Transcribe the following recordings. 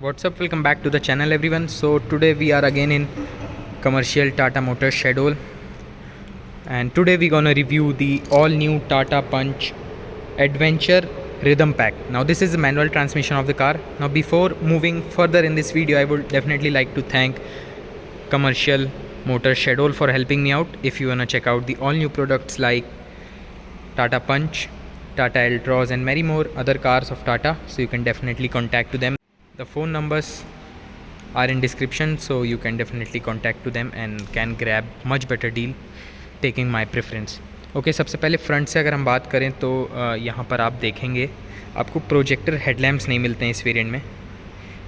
What's up? Welcome back to the channel, everyone. So today we are again in commercial Tata Motors schedule, and today we're gonna review the all-new Tata Punch Adventure Rhythm Pack. Now this is the manual transmission of the car. Now before moving further in this video, I would definitely like to thank Commercial Motors schedule for helping me out. If you wanna check out the all-new products like Tata Punch, Tata Altroz and many more other cars of Tata, so you can definitely contact to them. The phone numbers are in description, so you can definitely contact to them and can grab much better deal taking my preference. Okay, सबसे पहले front से अगर हम बात करें तो यहाँ पर आप देखेंगे आपको प्रोजेक्टर हेडलैम्प्स नहीं मिलते हैं इस वेरिएंट में।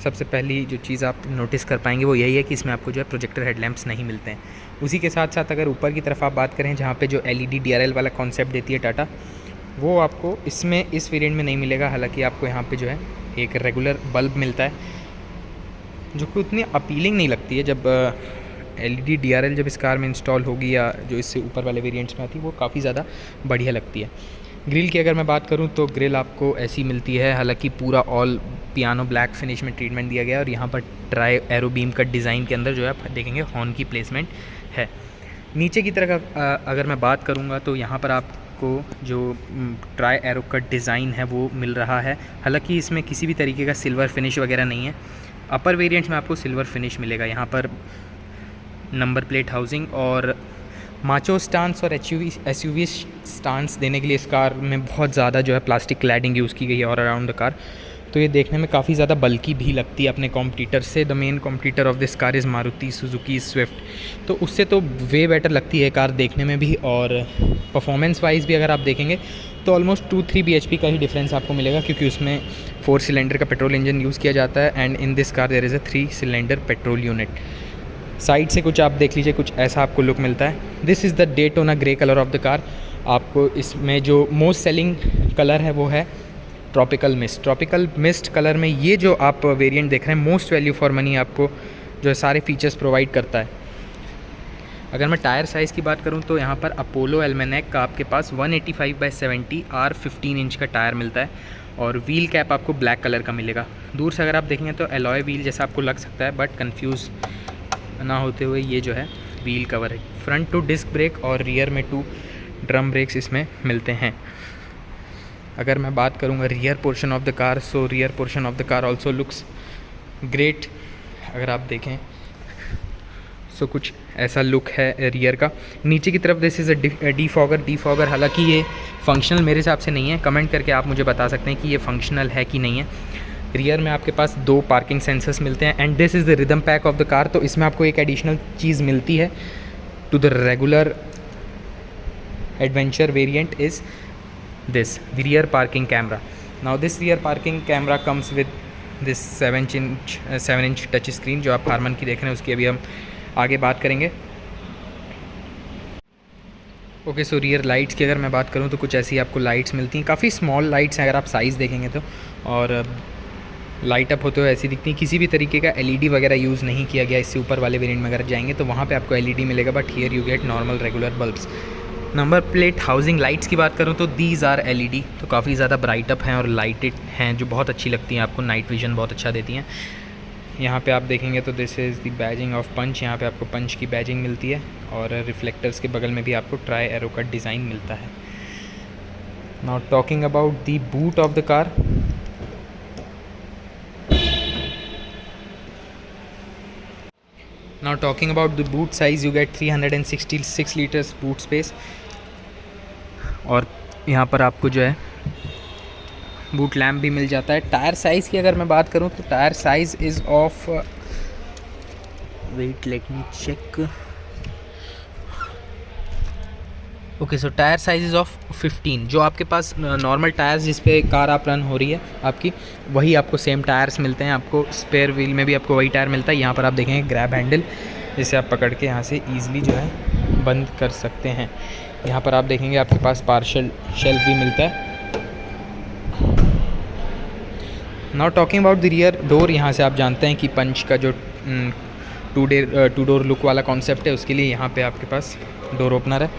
सबसे पहली जो चीज़ आप नोटिस कर पाएंगे वो यही है कि इसमें आपको जो है प्रोजेक्टर हेडलैम्प्स नहीं मिलते हैं। उसी के साथ साथ अगर ऊपर की तरफ आप बात करें जहाँ पे जो LED DRL वाला कॉन्सेप्ट देती है टाटा, वो आपको इसमें इस वेरिएंट में नहीं मिलेगा। हालांकि आपको यहाँ पे जो है एक रेगुलर बल्ब मिलता है जो कि उतनी अपीलिंग नहीं लगती है। जब LED DRL जब इस कार में इंस्टॉल होगी या जो इससे ऊपर वाले वेरिएंट्स में आती है वो काफ़ी ज़्यादा बढ़िया लगती है। ग्रिल की अगर मैं बात करूं तो ग्रिल आपको ऐसी मिलती है, हालांकि पूरा ऑल पियानो ब्लैक फिनिश में ट्रीटमेंट दिया गया है और यहाँ पर try arrow beam cut design के अंदर जो है आप देखेंगे हॉर्न की प्लेसमेंट है। नीचे की तरफ अगर मैं बात करूँगा तो यहाँ पर आपको जो ट्राई एरो कट डिज़ाइन है वो मिल रहा है। हालांकि इसमें किसी भी तरीके का सिल्वर फिनिश वगैरह नहीं है। अपर वेरिएंट्स में आपको सिल्वर फिनिश मिलेगा। यहाँ पर नंबर प्लेट हाउसिंग और माचो स्टांस और SUV स्टांस देने के लिए इस कार में बहुत ज़्यादा जो है प्लास्टिक क्लैडिंग यूज़ की गई है और अराउंड द कार, तो ये देखने में काफ़ी ज़्यादा बल्कि भी लगती है अपने कॉम्पिटिटर से। The main competitor of this car is Maruti Suzuki Swift, तो उससे तो वे बेटर लगती है कार देखने में भी। और परफॉर्मेंस वाइज भी अगर आप देखेंगे तो ऑलमोस्ट 2-3 bhp का ही डिफरेंस आपको मिलेगा, क्योंकि उसमें 4 सिलेंडर का पेट्रोल इंजन यूज़ किया जाता है and in this car there is a 3 cylinder petrol unit. Side से कुछ आप देख लीजिए, कुछ ऐसा आपको लुक मिलता है। This is the Daytona grey colour of the car. आपको इसमें जो मोस्ट सेलिंग कलर है वो है tropical mist. Tropical mist colour में ये जो आप वेरिएंट देख रहे हैं मोस्ट वैल्यू फॉर मनी आपको जो है सारे फीचर्स प्रोवाइड करता है। अगर मैं टायर साइज़ की बात करूं तो यहाँ पर अपोलो एल्मेनेक का आपके पास 185/70 R15 इंच का टायर मिलता है और व्हील कैप आपको ब्लैक कलर का मिलेगा। दूर से अगर आप देखेंगे तो एलॉय व्हील जैसा आपको लग सकता है, बट कंफ्यूज ना होते हुए ये जो है व्हील कवर है। फ्रंट 2 डिस्क ब्रेक और रियर में 2 ड्रम ब्रेक्स इसमें मिलते हैं। अगर मैं बात करूँगा rear portion of the car, so rear portion of the car also looks great. अगर आप देखें सो कुछ ऐसा लुक है रियर का। नीचे की तरफ दिस इज़ अ डीफॉगर। हालांकि ये फंक्शनल मेरे हिसाब से नहीं है, कमेंट करके आप मुझे बता सकते हैं कि ये फंक्शनल है कि नहीं है। रियर में आपके पास 2 पार्किंग सेंसर्स मिलते हैं and this is the rhythm pack of the car. तो इसमें आपको एक एडिशनल चीज़ मिलती है to the regular adventure variant is this the rear parking camera. Now this rear parking camera comes with this 7 inch touch screen जो आप Harman की देख रहे हैं, उसकी अभी हम आगे बात करेंगे। ओके, सो रियर लाइट्स की अगर मैं बात करूं तो कुछ ऐसी आपको लाइट्स मिलती हैं। काफ़ी स्मॉल लाइट्स हैं अगर आप साइज़ देखेंगे तो, और लाइट अप होते हुए ऐसी दिखती हैं। किसी भी तरीके का LED वगैरह यूज़ नहीं किया गया। इससे ऊपर वाले वेरिएंट में अगर जाएंगे तो वहाँ पे आपको LED मिलेगा, but here you get normal regular bulbs. Number plate housing lights की बात करूँ तो दीज आर LED, तो काफ़ी ज़्यादा ब्राइट अप हैं और लाइटेड हैं जो बहुत अच्छी लगती हैं, आपको नाइट विजन बहुत अच्छा देती हैं। यहाँ पे आप देखेंगे तो this is the badging of Punch. यहाँ पे आपको पंच की बैजिंग मिलती है और रिफ्लेक्टर्स के बगल में भी आपको ट्राई एरो कट डिज़ाइन मिलता है। Now talking about the boot of the car, now talking about the boot size, you get 366 liters boot space और यहाँ पर आपको जो है बूट लैम्प भी मिल जाता है। टायर साइज़ की अगर मैं बात करूँ तो tyre size is of wait let me check. Okay, so tyre size is of 15। जो आपके पास नॉर्मल टायर्स जिस पे कार आप रन हो रही है आपकी, वही आपको सेम टायर्स मिलते हैं। आपको स्पेयर व्हील में भी आपको वही टायर मिलता है। यहाँ पर आप देखेंगे ग्रैब हैंडल, जिसे आप पकड़ के यहाँ से ईज़िली जो है बंद कर सकते हैं। यहाँ पर आप देखेंगे आपके पास पार्शल शेल्फ भी मिलता है। Now talking about the rear door, यहाँ से आप जानते हैं कि पंच का जो 2 डोर लुक वाला कॉन्सेप्ट है, उसके लिए यहाँ पे आपके पास डोर ओपनर है।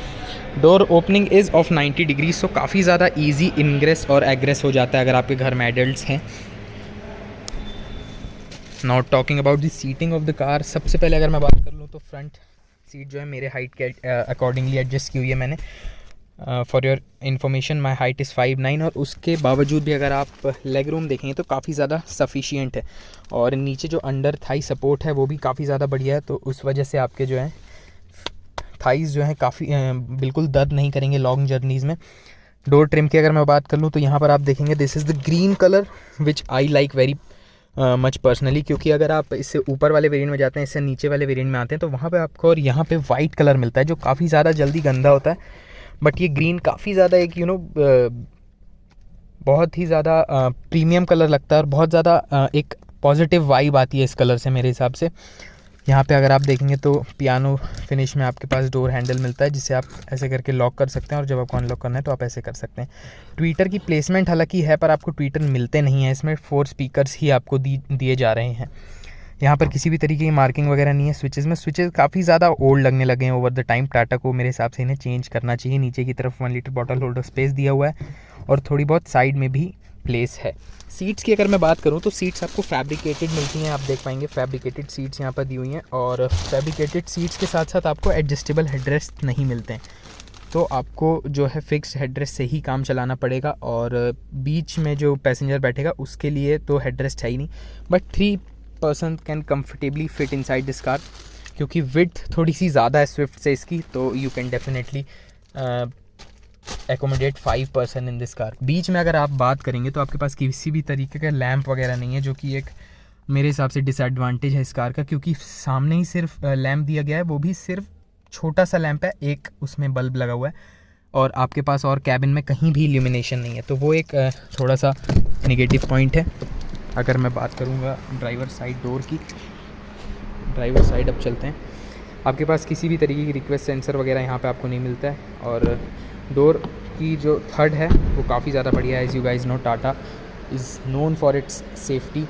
Door opening is of 90 degree, so काफ़ी ज़्यादा इजी इनग्रेस और एग्रेस हो जाता है अगर आपके घर में एडल्ट्स हैं। Not talking about the seating of the car, सबसे पहले अगर मैं बात कर लूँ तो फ्रंट सीट जो है मेरे हाइट के अकॉर्डिंगली एडजस्ट की हुई है मैंने। For your information my height is 5'9", और उसके बावजूद भी अगर आप लेग रूम देखेंगे तो काफ़ी ज़्यादा सफिशिएंट है, और नीचे जो अंडर थाई सपोर्ट है वो भी काफ़ी ज़्यादा बढ़िया है, तो उस वजह से आपके जो है थाइज़ जो है काफ़ी बिल्कुल दर्द नहीं करेंगे लॉन्ग जर्नीज़ में। डोर ट्रिम की अगर मैं बात कर लूँ तो यहाँ पर आप देखेंगे this is the green colour which I like very much personally, क्योंकि अगर आप इससे ऊपर वाले वेरिएंट में जाते हैं, इससे नीचे वाले वेरिएंट में आते हैं तो वहाँ पे आपको और यहाँ पे वाइट कलर मिलता है जो काफ़ी ज़्यादा जल्दी गंदा होता है, बट ये ग्रीन काफ़ी ज़्यादा एक बहुत ही ज़्यादा प्रीमियम कलर लगता है, और बहुत ज़्यादा एक पॉजिटिव वाइब आती है इस कलर से मेरे हिसाब से। यहाँ पे अगर आप देखेंगे तो पियानो फिनिश में आपके पास डोर हैंडल मिलता है, जिसे आप ऐसे करके लॉक कर सकते हैं, और जब आपको अनलॉक करना है तो आप ऐसे कर सकते हैं। ट्विटर की प्लेसमेंट हालांकि है, पर आपको ट्विटर मिलते नहीं हैं, इसमें 4 स्पीकर्स ही आपको दिए जा रहे हैं। यहाँ पर किसी भी तरीके की मार्किंग वगैरह नहीं है स्विचेज़ में। स्विचेज़ काफ़ी ज़्यादा ओल्ड लगने लगे हैं ओवर द टाइम, टाटा को मेरे हिसाब से इन्हें चेंज करना चाहिए। नीचे की तरफ 1 लीटर बॉटल होल्डर स्पेस दिया हुआ है, और थोड़ी बहुत साइड में भी प्लेस है। सीट्स की अगर मैं बात करूँ तो सीट्स आपको फैब्रिकेटेड मिलती हैं, आप देख पाएंगे फैब्रिकेटेड सीट्स यहाँ पर दी हुई हैं, और फैब्रिकेटेड सीट्स के साथ साथ आपको एडजस्टेबल हेडरेस्ट नहीं मिलते हैं, तो आपको जो है फिक्स्ड हेडरेस्ट से ही काम चलाना पड़ेगा, और बीच में जो पैसेंजर बैठेगा उसके लिए तो हेडरेस्ट है ही नहीं, but 3 person can comfortably fit inside this car, क्योंकि विड्थ थोड़ी सी ज़्यादा है स्विफ्ट से इसकी, तो you can definitely accommodate 5 person in this car. बीच में अगर आप बात करेंगे तो आपके पास किसी भी तरीके का लैंप वगैरह नहीं है, जो कि एक मेरे हिसाब से डिसएडवांटेज है इस कार का, क्योंकि सामने ही सिर्फ लैंप दिया गया है, वो भी सिर्फ छोटा सा लैंप है, एक उसमें बल्ब लगा हुआ है, और आपके पास और कैबिन में कहीं भी इल्यूमिनेशन नहीं है, तो वो एक थोड़ा सा नेगेटिव पॉइंट है। अगर मैं बात करूँगा ड्राइवर साइड डोर की, ड्राइवर साइड अब चलते हैं, आपके पास किसी भी तरीके की रिक्वेस्ट सेंसर वगैरह यहाँ पे आपको नहीं मिलता है, और डोर की जो थर्ड है वो काफ़ी ज़्यादा बढ़िया है। As you guys know Tata is known for its safety.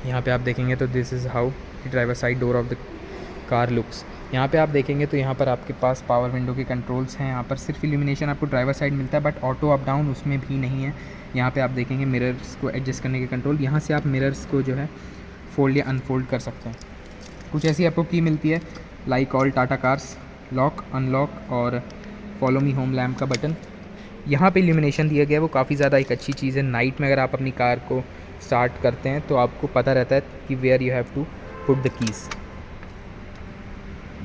यहाँ पे आप देखेंगे तो this is how the driver side door of the car looks. यहाँ पे आप देखेंगे तो यहाँ पर आपके पास पावर विंडो के कंट्रोल्स हैं, यहाँ पर सिर्फ इल्यूमिनेशन आपको ड्राइवर साइड मिलता है, बट ऑटो अप डाउन उसमें भी नहीं है। यहाँ पे आप देखेंगे मिरर्स को एडजस्ट करने के कंट्रोल, यहाँ से आप मिरर्स को जो है फोल्ड या अनफोल्ड कर सकते हैं। कुछ ऐसी आपको की मिलती है like all Tata cars, lock unlock और फॉलो मी होम लैम्प का बटन। यहाँ पे इल्यूमिनेशन दिया गया है, वो काफ़ी ज़्यादा एक अच्छी चीज़ है। नाइट में अगर आप अपनी कार को स्टार्ट करते हैं तो आपको पता रहता है कि where you have to put the keys.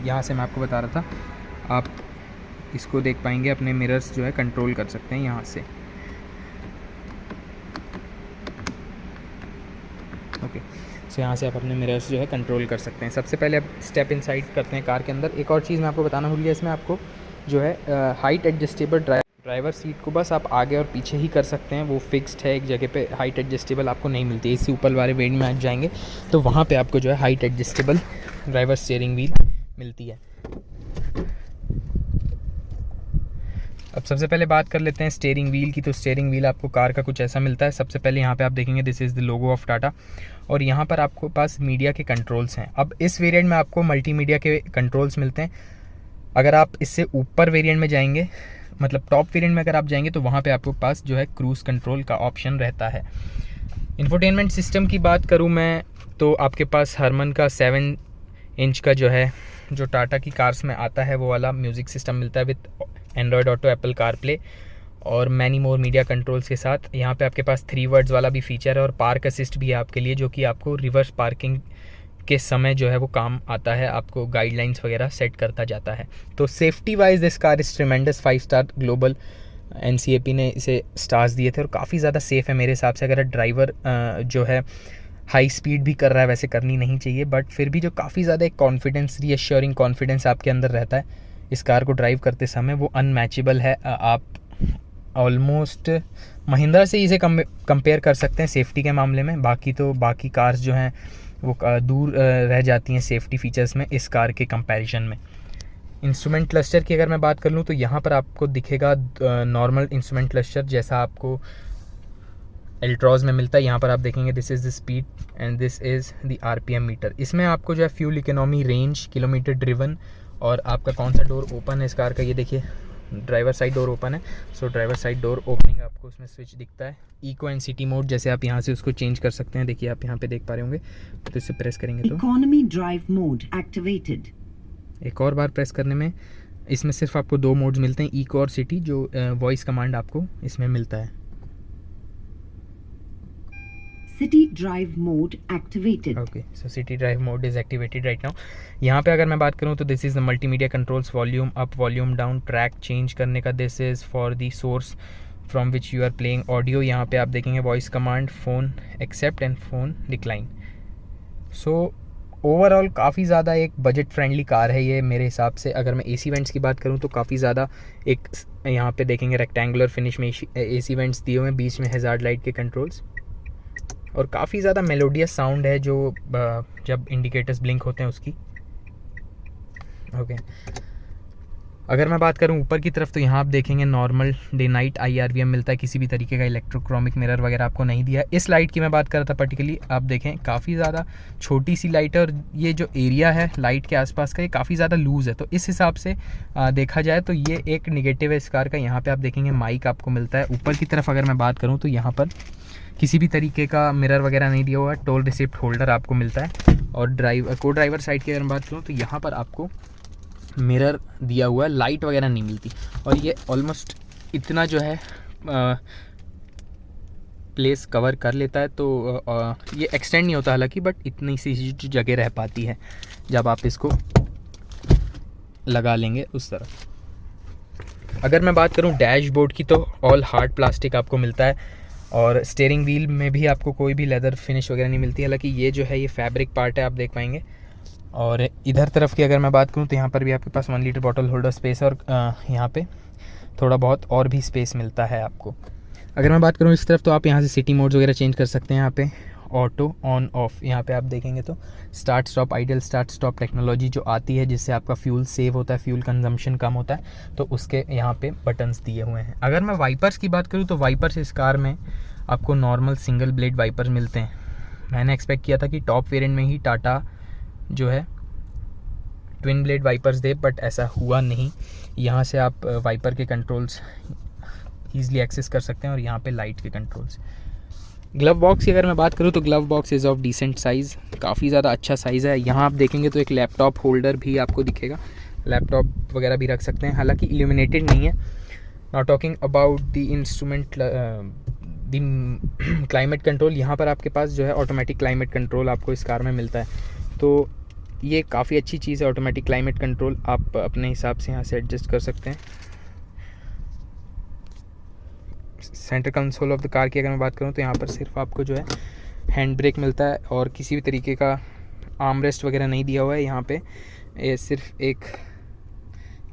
यहाँ से मैं आपको बता रहा था, आप इसको देख पाएंगे, अपने मिरर्स जो है कंट्रोल कर सकते हैं यहाँ से। ओके, सो यहाँ से आप अपने मिरर्स जो है कंट्रोल कर सकते हैं। सबसे पहले आप स्टेप इनसाइड करते हैं कार के अंदर। एक और चीज़ मैं आपको बताना भूल गया, इसमें आपको जो है हाइट एडजस्टेबल ड्राइवर सीट को बस आप आगे और पीछे ही कर सकते हैं, वो फिक्स्ड है एक जगह पे, हाइट एडजस्टेबल आपको नहीं मिलती है। इसी ऊपर वाले वेरिएंट में आ जाएंगे तो वहाँ पे आपको जो है height adjustable driver steering wheel मिलती है। अब सबसे पहले बात कर लेते हैं स्टीयरिंग व्हील की। तो स्टीयरिंग व्हील आपको कार का कुछ ऐसा मिलता है। सबसे पहले यहाँ पे आप देखेंगे this is the logo of Tata, और यहाँ पर आपको पास मीडिया के कंट्रोल्स हैं। अब इस वेरिएंट में आपको मल्टीमीडिया के कंट्रोल्स मिलते हैं। अगर आप इससे ऊपर वेरिएंट में जाएंगे, मतलब टॉप वेरिएंट में अगर आप जाएंगे तो वहाँ पे आपको पास जो है क्रूज़ कंट्रोल का ऑप्शन रहता है। इंफोटेनमेंट सिस्टम की बात करूँ मैं तो आपके पास हरमन का 7 इंच का जो है, जो टाटा की कार्स में आता है, वो वाला म्यूज़िक सिस्टम मिलता है with Android auto, Apple car play और मैनी मोर मीडिया कंट्रोल्स के साथ। यहाँ पे आपके पास 3 वर्ड्स वाला भी फीचर है, और पार्क असिस्ट भी है आपके लिए, जो कि आपको रिवर्स पार्किंग के समय जो है वो काम आता है, आपको गाइडलाइंस वगैरह सेट करता जाता है। तो safety wise this car is tremendous, 5 star global NCAP ने इसे स्टार्स दिए थे, और काफ़ी ज़्यादा सेफ़ है मेरे हिसाब से। अगर ड्राइवर जो है हाई स्पीड भी कर रहा है, वैसे करनी नहीं चाहिए, बट फिर भी जो काफ़ी ज़्यादा एक कॉन्फिडेंस, रीअश्योरिंग कॉन्फिडेंस आपके अंदर रहता है इस कार को ड्राइव करते समय, वो अनमैचेबल है। आप ऑलमोस्ट महिंद्रा से इसे कंपेयर कर सकते हैं सेफ्टी के मामले में। बाकी कार्स जो हैं वो दूर रह जाती हैं सेफ्टी फीचर्स में इस कार के कंपैरिजन में। इंस्ट्रूमेंट क्लस्टर की अगर मैं बात कर लूँ तो यहाँ पर आपको दिखेगा नॉर्मल इंस्ट्रूमेंट क्लस्टर जैसा आपको एल्ट्रॉज में मिलता है। यहाँ पर आप देखेंगे this is the speed and this is the RPM meter. इसमें आपको जो है fuel economy, range, kilometre driven और आपका कौन सा डोर ओपन है इस कार का, ये देखिए ड्राइवर साइड डोर ओपन है, सो ड्राइवर साइड डोर ओपनिंग आपको उसमें स्विच दिखता है। इको एंड सिटी मोड जैसे आप यहाँ से उसको चेंज कर सकते हैं, देखिए आप यहाँ पे देख पा रहे होंगे, तो इसे प्रेस करेंगे तो इकोनॉमी ड्राइव मोड एक्टिवेटेड। एक और बार प्रेस करने में इसमें सिर्फ आपको 2 मोड्स मिलते हैं, इको और सिटी, जो वॉइस कमांड आपको इसमें मिलता है। City drive mode activated. Okay, so city drive mode is activated right now. यहाँ पे अगर मैं बात करूँ तो this is the multimedia controls, volume up volume down, track change करने का, this is for the source from which you are playing audio. यहाँ पे आप देखेंगे voice command, phone accept and phone decline. So overall काफ़ी ज़्यादा एक budget friendly car है ये मेरे हिसाब से। अगर मैं एसी वेंट्स की बात करूँ तो काफ़ी ज़्यादा एक यहाँ पे देखेंगे रेक्टेंगुलर फिनिश में एसी वेंट्स दिए हुए हैं, बीच में हैज़ार्ड लाइट के कंट्रोल्स, और काफ़ी ज़्यादा मेलोडियस साउंड है जो जब इंडिकेटर्स ब्लिंक होते हैं उसकी। ओके, अगर मैं बात करूं ऊपर की तरफ तो यहाँ आप देखेंगे नॉर्मल डे नाइट IRVM मिलता है, किसी भी तरीके का इलेक्ट्रोक्रोमिक मिरर वगैरह आपको नहीं दिया है। इस लाइट की मैं बात कर रहा था पर्टिकुलरली, आप देखें काफ़ी ज़्यादा छोटी सी लाइट है, और ये जो एरिया है लाइट के आसपास का ये काफ़ी ज़्यादा लूज़ है, तो इस हिसाब से देखा जाए तो ये एक निगेटिव है इस कार का। यहाँ पर आप देखेंगे माइक आपको मिलता है। ऊपर की तरफ अगर मैं बात करूँ तो यहाँ पर किसी भी तरीके का मिरर वगैरह नहीं दिया हुआ है, टोल रिसिप्ट होल्डर आपको मिलता है। और को ड्राइवर साइड की अगर मैं बात करूँ तो यहाँ पर आपको मिरर दिया हुआ है, लाइट वगैरह नहीं मिलती, और ये ऑलमोस्ट इतना जो है प्लेस कवर कर लेता है, तो ये एक्सटेंड नहीं होता हालांकि, बट इतनी सी जगह रह पाती है जब आप इसको लगा लेंगे उस तरफ। अगर मैं बात करूँ डैशबोर्ड की तो ऑल हार्ड प्लास्टिक आपको मिलता है, और स्टीयरिंग व्हील में भी आपको कोई भी लेदर फिनिश वगैरह नहीं मिलती, हालांकि ये जो है ये फैब्रिक पार्ट है, आप देख पाएंगे। और इधर तरफ की अगर मैं बात करूँ तो यहाँ पर भी आपके पास 1 लीटर बॉटल होल्डर स्पेस है, और यहाँ पे थोड़ा बहुत और भी स्पेस मिलता है आपको। अगर मैं बात करूँ इस तरफ तो आप यहाँ से सिटी मोड्स वगैरह चेंज कर सकते हैं। यहाँ पे ऑटो ऑन ऑफ, यहाँ पे आप देखेंगे तो start stop, idol start stop technology जो आती है जिससे आपका फ्यूल सेव होता है, फ्यूल कंजम्पशन कम होता है, तो उसके यहाँ पे बटन्स दिए हुए हैं। अगर मैं वाइपर्स की बात करूँ तो वाइपर्स इस कार में आपको नॉर्मल सिंगल ब्लेड वाइपर्स मिलते हैं। मैंने एक्सपेक्ट किया था कि टॉप वेरिएंट में ही टाटा जो है ट्विन ब्लेड वाइपर्स दे, बट ऐसा हुआ नहीं। यहाँ से आप वाइपर के कंट्रोल्स ईजिली एक्सेस कर सकते हैं, और यहाँ पे लाइट के कंट्रोल्स। ग्लव बॉक्स की अगर मैं बात करूँ तो glove box is of decent size, काफ़ी ज़्यादा अच्छा साइज़ है। यहाँ आप देखेंगे तो एक लैपटॉप होल्डर भी आपको दिखेगा, लैपटॉप वगैरह भी रख सकते हैं, हालांकि इल्यूमिनेटेड नहीं है। Not talking about the instrument, the climate control, यहाँ पर आपके पास जो है ऑटोमेटिक क्लाइमेट कंट्रोल आपको इस कार में मिलता है, तो ये काफ़ी अच्छी चीज़ है। ऑटोमेटिक क्लाइमेट कंट्रोल आप अपने हिसाब से यहाँ से एडजस्ट कर सकते हैं। Centre console of the car की अगर मैं बात करूँ तो यहाँ पर सिर्फ आपको जो है हैंड ब्रेक मिलता है, और किसी भी तरीके का आर्म रेस्ट वगैरह नहीं दिया हुआ है। यहाँ पे ये सिर्फ एक,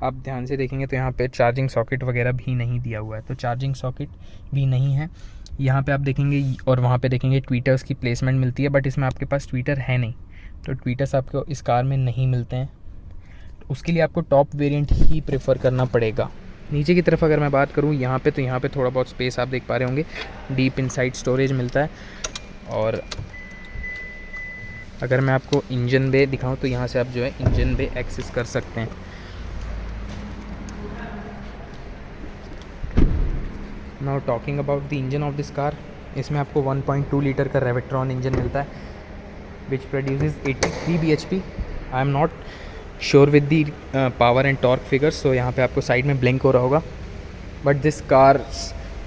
आप ध्यान से देखेंगे तो यहाँ पे चार्जिंग सॉकेट वगैरह भी नहीं दिया हुआ है, तो चार्जिंग सॉकेट भी नहीं है यहाँ पे आप देखेंगे। और वहाँ पे देखेंगे ट्वीटर्स की प्लेसमेंट मिलती है, बट इसमें आपके पास ट्वीटर है नहीं, तो ट्वीटर्स आपको इस कार में नहीं मिलते हैं, तो उसके लिए आपको टॉप वेरिएंट ही प्रेफर करना पड़ेगा। नीचे की तरफ अगर मैं बात करूँ यहाँ पे, तो यहाँ पे थोड़ा बहुत स्पेस आप देख पा रहे होंगे, डीप इनसाइड स्टोरेज मिलता है। और अगर मैं आपको इंजन बे दिखाऊं तो यहाँ से आप जो है इंजन बे एक्सेस कर सकते हैं। Now talking about the engine of this car, इसमें आपको 1.2 लीटर का रेवेट्रॉन इंजन मिलता है which produces 83 bhp। I am not sure with the power and torque figures, so यहाँ पे आपको साइड में ब्लिंक हो रहा होगा, but this car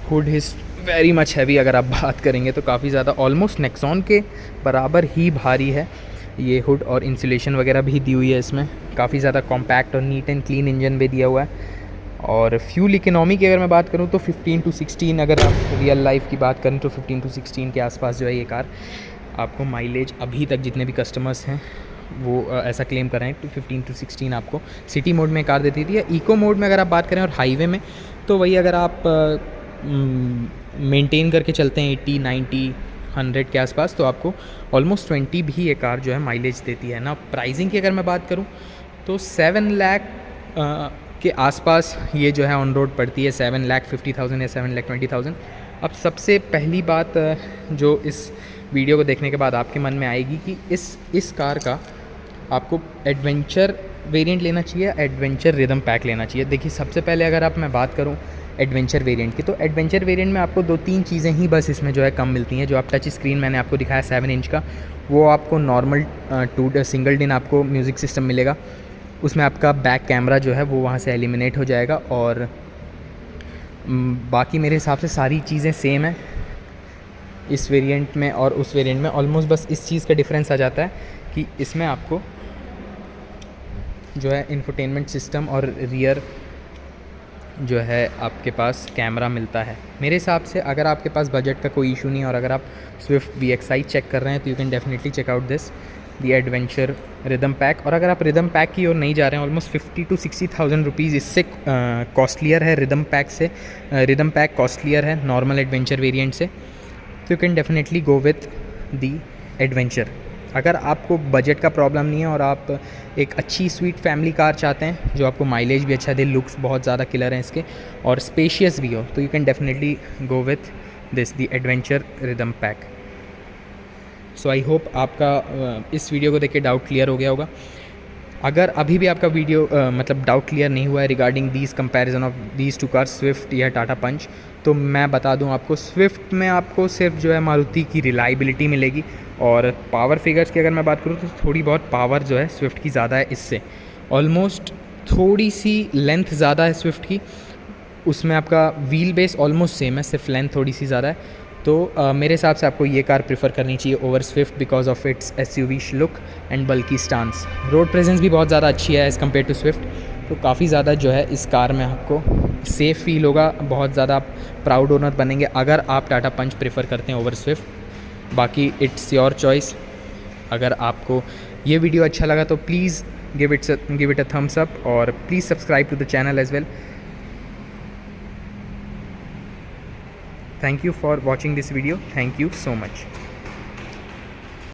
hood is very much heavy. अगर आप बात करेंगे तो काफ़ी ज़्यादा, ऑलमोस्ट नेक्सॉन के बराबर ही भारी है ये हुड, और इंसुलेशन वगैरह भी दी हुई है इसमें। काफ़ी ज़्यादा कॉम्पैक्ट और नीट एंड क्लीन इंजन भी दिया हुआ है। और फ्यूल इकोनॉमी की अगर मैं बात करूँ तो 15 to 16, अगर आप रियल लाइफ की बात करें तो 15 to 16 के आसपास जो है ये कार आपको माइलेज, अभी तक जितने भी कस्टमर्स हैं वो ऐसा क्लेम कर रहे हैं, तो 15 to 16 आपको सिटी मोड में कार देती थी। या इको मोड में अगर आप बात करें और हाईवे में, तो वही अगर आप मेंटेन करके चलते हैं 80, 90, 100 के आसपास, तो आपको ऑलमोस्ट 20 भी ये कार जो है माइलेज देती है ना। प्राइसिंग की अगर मैं बात करूँ तो 7 लाख के आसपास ये जो है ऑन रोड पड़ती है, 7,50,000 या 7,20,000। अब सबसे पहली बात जो इस वीडियो को देखने के बाद आपके मन में आएगी कि इस कार का आपको एडवेंचर वेरिएंट लेना चाहिए, एडवेंचर रिदम पैक लेना चाहिए। देखिए सबसे पहले अगर आप मैं बात करूँ एडवेंचर वेरिएंट की, तो एडवेंचर वेरिएंट में आपको 2-3 चीज़ें ही बस इसमें जो है कम मिलती हैं। जो आप टच स्क्रीन मैंने आपको दिखाया 7 इंच का, वो आपको नॉर्मल सिंगल डिन आपको म्यूज़िक सिस्टम मिलेगा। उसमें आपका बैक कैमरा जो है वो वहाँ से एलिमिनेट हो जाएगा, और बाकी मेरे हिसाब से सारी चीज़ें सेम है इस वेरिएंट में और उस वेरिएंट में। ऑलमोस्ट बस इस चीज़ का डिफरेंस आ जाता है कि इसमें आपको जो है इंफोटेनमेंट सिस्टम और रियर जो है आपके पास कैमरा मिलता है। मेरे हिसाब से अगर आपके पास बजट का कोई इशू नहीं है और अगर आप स्विफ्ट VXI चेक कर रहे हैं तो you can definitely check out this the adventure rhythm pack. और अगर आप रिदम पैक की ओर नहीं जा रहे हैं, ऑलमोस्ट 50 to 60,000 रुपीज़ इससे कॉस्टलियर है रिदम पैक से। रिदम पैक कॉस्टलियर है नॉर्मल एडवेंचर वेरिएंट से, तो you can definitely go with the adventure. अगर आपको बजट का प्रॉब्लम नहीं है और आप एक अच्छी स्वीट फैमिली कार चाहते हैं जो आपको माइलेज भी अच्छा दे, लुक्स बहुत ज़्यादा किलर हैं इसके और स्पेशियस भी हो, तो you can definitely go with this the adventure rhythm pack. So I hope आपका इस वीडियो को देख के डाउट क्लियर हो गया होगा। अगर अभी भी आपका वीडियो मतलब डाउट क्लियर नहीं हुआ है regarding these comparison of these two cars, Swift या टाटा पंच, तो मैं बता दूं आपको, स्विफ्ट में आपको सिर्फ जो है मारुति की रिलायबिलिटी मिलेगी, और पावर फिगर्स की अगर मैं बात करूं तो थोड़ी बहुत पावर जो है स्विफ्ट की ज़्यादा है इससे। ऑलमोस्ट थोड़ी सी लेंथ ज़्यादा है स्विफ्ट की, उसमें आपका व्हील बेस ऑलमोस्ट सेम है, सिर्फ लेंथ थोड़ी सी ज़्यादा है। तो मेरे हिसाब से आपको ये कार प्रेफर करनी चाहिए over Swift because of its SUV look and bulky stance. Road presence भी बहुत ज़्यादा अच्छी है एज़ कम्पेयर टू स्विफ्ट, तो काफ़ी ज़्यादा जो है इस कार में आपको सेफ़ फील होगा, बहुत ज़्यादा आप प्राउड ओनर बनेंगे अगर आप टाटा पंच प्रेफर करते हैं ओवर स्विफ्ट। बाकी इट्स योर चॉइस। अगर आपको ये वीडियो अच्छा लगा तो please give it a thumbs up, और please subscribe to the channel as well. Thank you for watching this video. Thank you so much.